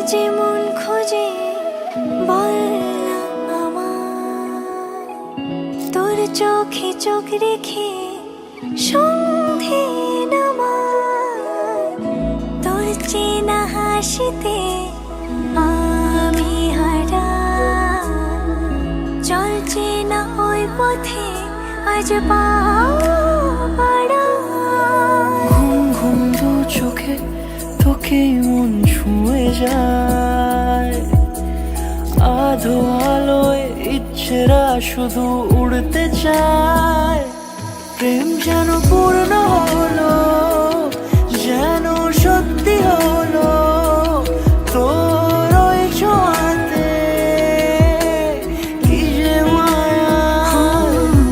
যে মন খোঁজে বল না আমায়, তোর চোখে চোখ রেখে সন্ধে নামায়, তোর চেনা হাসিতে আমি হারাই, চল চেনা ওই পথে আজ পাড়ায়। ঘুম ঘুম দু চোখে তোকেই মন ছুঁয়ে যায়, আধো আলোয় ইচ্ছেরা শুধু উড়তে চায়। প্রেম যেন পূর্ণ হলো, যেন সত্যি হলো তোর ওই ছোঁয়াতে, কি যে মায়া।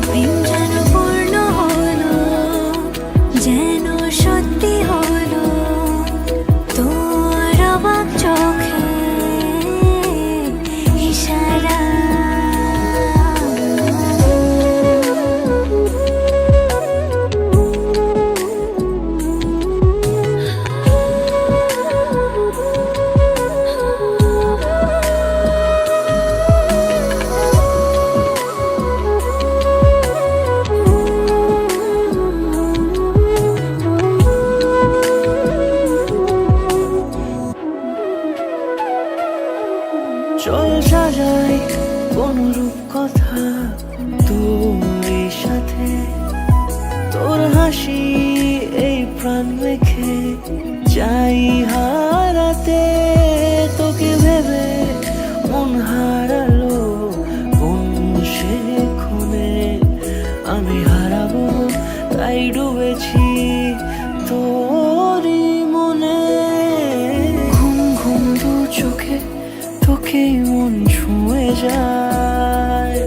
প্রেম যেন পূর্ণ হলো, যেন সত্যি হলো তোর অবাক চোখে ইশারা। চল সাজাই কোন রূপ কথা তোর সাথে, তোর হাসি এই প্রাণ মেখে চাই হারাতে। তোকে ভেবে মন হারালো কোন সে ক্ষণে, আমি হারাবো তাই ডুবেছি তোরই মনে। ঘুম ঘুম দু চোখে তোকেই মন ছুঁয়ে যায়,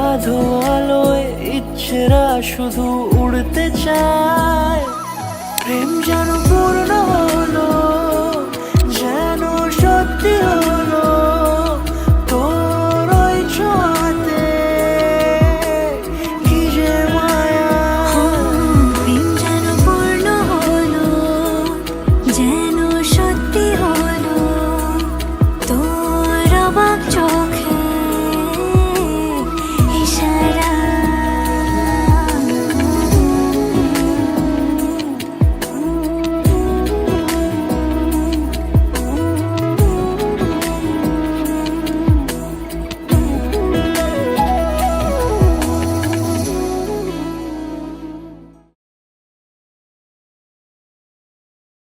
আধো আলোয় ইচ্ছেরা শুধু উড়তে চায়। প্রেম যেন